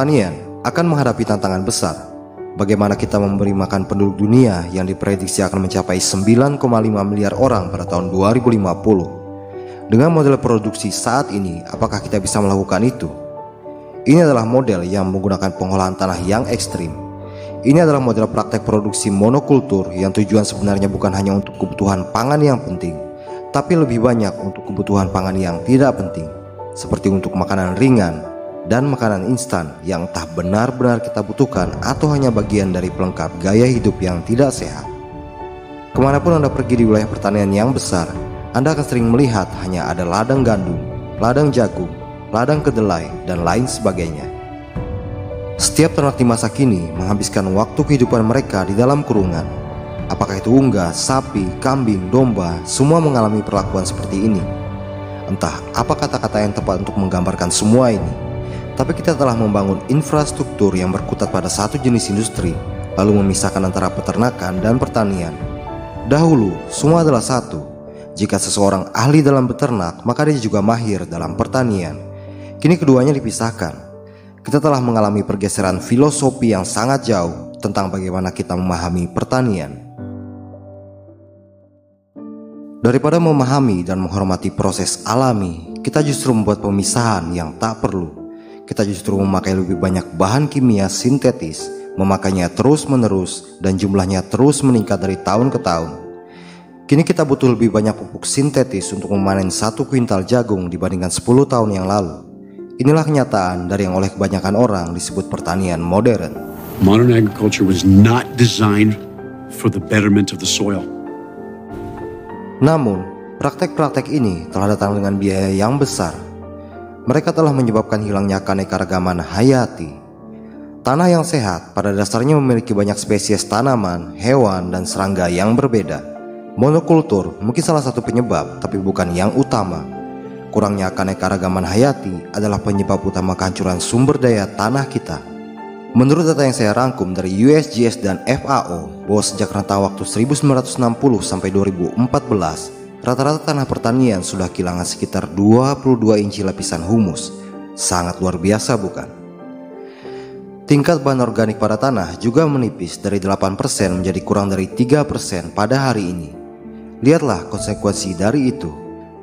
Pertanian akan menghadapi tantangan besar. Bagaimana kita memberi makan penduduk dunia yang diprediksi akan mencapai 9,5 miliar orang pada tahun 2050. Dengan model produksi saat ini, apakah kita bisa melakukan itu? Ini adalah model yang menggunakan pengolahan tanah yang ekstrim. Ini adalah model praktek produksi monokultur yang tujuan sebenarnya bukan hanya untuk kebutuhan pangan yang penting, tapi lebih banyak untuk kebutuhan pangan yang tidak penting, seperti untuk makanan ringan dan makanan instan yang entah benar-benar kita butuhkan atau hanya bagian dari pelengkap gaya hidup yang tidak sehat. Kemanapun Anda pergi di wilayah pertanian yang besar, Anda akan sering melihat hanya ada ladang gandum, ladang jagung, ladang kedelai, dan lain sebagainya. Setiap ternak di masa kini menghabiskan waktu kehidupan mereka di dalam kurungan. Apakah itu unggas, sapi, kambing, domba, semua mengalami perlakuan seperti ini. Entah apa kata-kata yang tepat untuk menggambarkan semua ini, tapi kita telah membangun infrastruktur yang berkutat pada satu jenis industri, lalu memisahkan antara peternakan dan pertanian. Dahulu, semua adalah satu. Jika seseorang ahli dalam beternak, maka dia juga mahir dalam pertanian. Kini keduanya dipisahkan. Kita telah mengalami pergeseran filosofi yang sangat jauh tentang bagaimana kita memahami pertanian. Daripada memahami dan menghormati proses alami, kita justru membuat pemisahan yang tak perlu. Kita justru memakai lebih banyak bahan kimia sintetis, memakainya terus-menerus, dan jumlahnya terus meningkat dari tahun ke tahun. Kini kita butuh lebih banyak pupuk sintetis untuk memanen 1 kuintal jagung dibandingkan 10 tahun yang lalu. Inilah kenyataan dari yang oleh kebanyakan orang disebut pertanian modern. Modern agriculture was not designed for the betterment of the soil. Namun, praktek-praktek ini telah datang dengan biaya yang besar. Mereka telah menyebabkan hilangnya keanekaragaman hayati. Tanah yang sehat pada dasarnya memiliki banyak spesies tanaman, hewan, dan serangga yang berbeda. Monokultur mungkin salah satu penyebab, tapi bukan yang utama. Kurangnya keanekaragaman hayati adalah penyebab utama kehancuran sumber daya tanah kita. Menurut data yang saya rangkum dari USGS dan FAO, bahwa sejak rentang waktu 1960 sampai 2014, rata-rata tanah pertanian sudah kehilangan sekitar 22 inci lapisan humus. Sangat luar biasa, bukan? Tingkat bahan organik pada tanah juga menipis dari 8% menjadi kurang dari 3% pada hari ini. Lihatlah konsekuensi dari itu.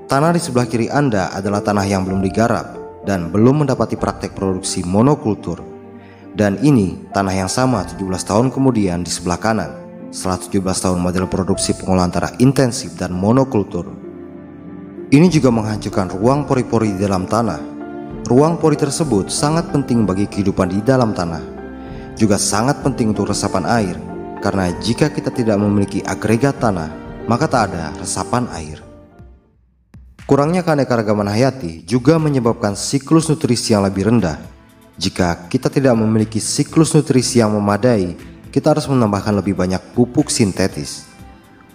Tanah di sebelah kiri Anda adalah tanah yang belum digarap dan belum mendapati praktek produksi monokultur. Dan ini tanah yang sama 17 tahun kemudian di sebelah kanan, setelah 17 tahun model produksi pengolahan tanah intensif dan monokultur. Ini juga menghancurkan ruang pori-pori di dalam tanah. Ruang pori tersebut sangat penting bagi kehidupan di dalam tanah. Juga sangat penting untuk resapan air, karena jika kita tidak memiliki agregat tanah, maka tak ada resapan air. Kurangnya keanekaragaman hayati juga menyebabkan siklus nutrisi yang lebih rendah. Jika kita tidak memiliki siklus nutrisi yang memadai, kita harus menambahkan lebih banyak pupuk sintetis.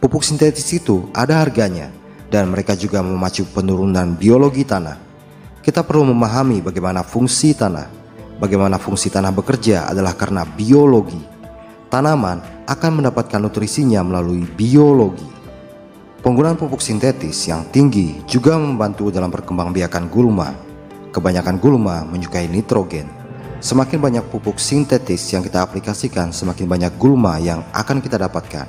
Pupuk sintetis itu ada harganya, dan mereka juga memacu penurunan biologi tanah. Kita perlu memahami bagaimana fungsi tanah. Bagaimana fungsi tanah bekerja adalah karena biologi. Tanaman akan mendapatkan nutrisinya melalui biologi. Penggunaan pupuk sintetis yang tinggi juga membantu dalam perkembangbiakan gulma. Kebanyakan gulma menyukai nitrogen. Semakin banyak pupuk sintetis yang kita aplikasikan, semakin banyak gulma yang akan kita dapatkan.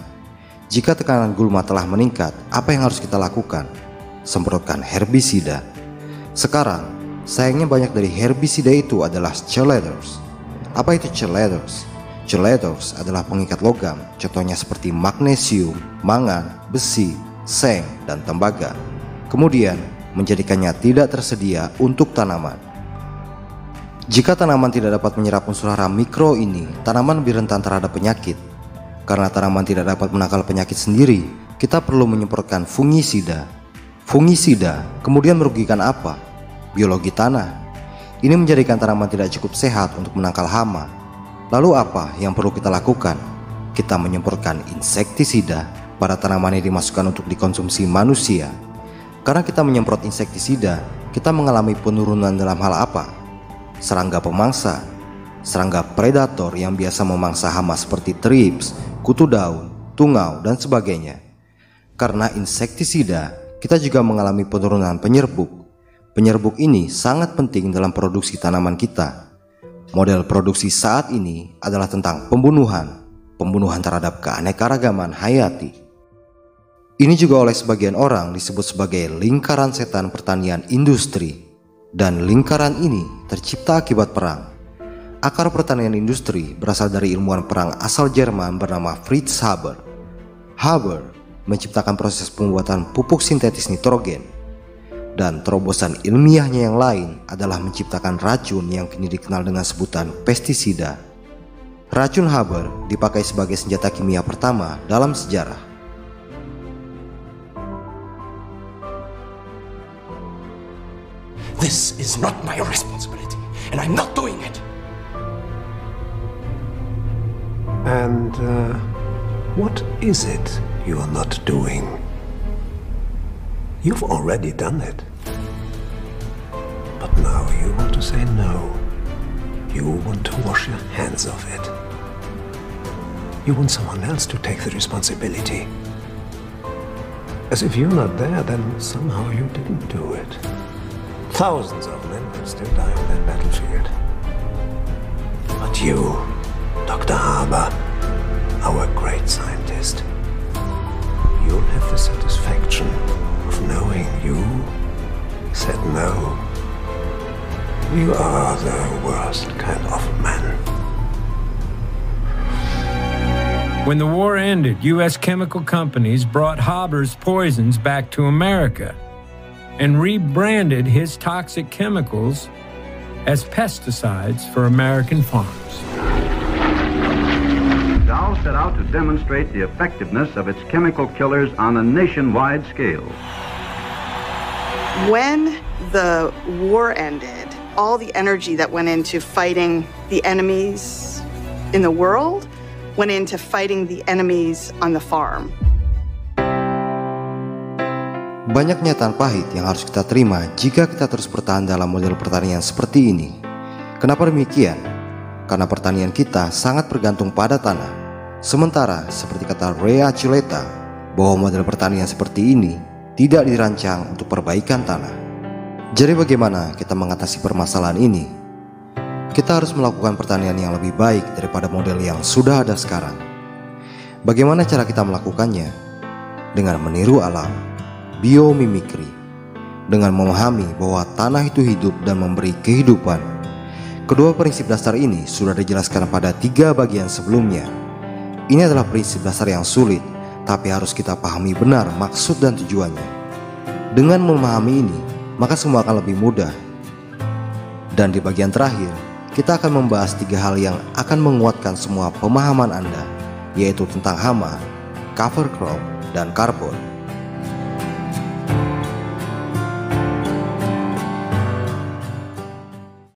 Jika tekanan gulma telah meningkat, apa yang harus kita lakukan? Semprotkan herbisida. Sekarang, sayangnya banyak dari herbisida itu adalah chelators. Apa itu chelators? Chelators adalah pengikat logam, contohnya seperti magnesium, mangan, besi, seng, dan tembaga. Kemudian, menjadikannya tidak tersedia untuk tanaman. Jika tanaman tidak dapat menyerap unsur hara mikro ini, tanaman lebih rentan terhadap penyakit. Karena tanaman tidak dapat menangkal penyakit sendiri, kita perlu menyemprotkan fungisida. Fungisida kemudian merugikan apa? Biologi tanah. Ini menjadikan tanaman tidak cukup sehat untuk menangkal hama. Lalu apa yang perlu kita lakukan? Kita menyemprotkan insektisida pada tanaman yang dimasukkan untuk dikonsumsi manusia. Karena kita menyemprot insektisida, kita mengalami penurunan dalam hal apa? Serangga pemangsa, serangga predator yang biasa memangsa hama seperti thrips, kutu daun, tungau, dan sebagainya. Karena insektisida, kita juga mengalami penurunan penyerbuk. Penyerbuk ini sangat penting dalam produksi tanaman kita. Model produksi saat ini adalah tentang pembunuhan terhadap keanekaragaman hayati. Ini juga oleh sebagian orang disebut sebagai lingkaran setan pertanian industri, dan lingkaran ini tercipta akibat perang. Akar pertanian industri berasal dari ilmuwan perang asal Jerman bernama Fritz Haber. Haber menciptakan proses pembuatan pupuk sintetis nitrogen, dan terobosan ilmiahnya yang lain adalah menciptakan racun yang kini dikenal dengan sebutan pestisida. Racun Haber dipakai sebagai senjata kimia pertama dalam sejarah. This is not my responsibility, and I'm not doing it. And what is it you're not doing? You've already done it. But now you want to say no. You want to wash your hands of it. You want someone else to take the responsibility. As if you're not there, then somehow you didn't do it. Thousands of men will still die on that battlefield. But you, Dr. Haber, our great scientist, you'll have the satisfaction of knowing you said no. You are the worst kind of man. When the war ended, U.S. chemical companies brought Haber's poisons back to America and rebranded his toxic chemicals as pesticides for American farms. Dow set out to demonstrate the effectiveness of its chemical killers on a nationwide scale. When the war ended, all the energy that went into fighting the enemies in the world went into fighting the enemies on the farm. Banyak kenyataan pahit yang harus kita terima jika kita terus bertahan dalam model pertanian seperti ini. Kenapa demikian? Karena pertanian kita sangat bergantung pada tanah. Sementara, seperti kata Ray Archuleta, bahwa model pertanian seperti ini tidak dirancang untuk perbaikan tanah. Jadi bagaimana kita mengatasi permasalahan ini? Kita harus melakukan pertanian yang lebih baik daripada model yang sudah ada sekarang. Bagaimana cara kita melakukannya? Dengan meniru alam, biomimikri, dengan memahami bahwa tanah itu hidup dan memberi kehidupan. Kedua prinsip dasar ini sudah dijelaskan pada 3 bagian sebelumnya. Ini adalah prinsip dasar yang sulit, tapi harus kita pahami benar maksud dan tujuannya. Dengan memahami ini, maka semua akan lebih mudah. Dan di bagian terakhir, kita akan membahas 3 hal yang akan menguatkan semua pemahaman Anda, yaitu tentang hama, cover crop, dan karbon.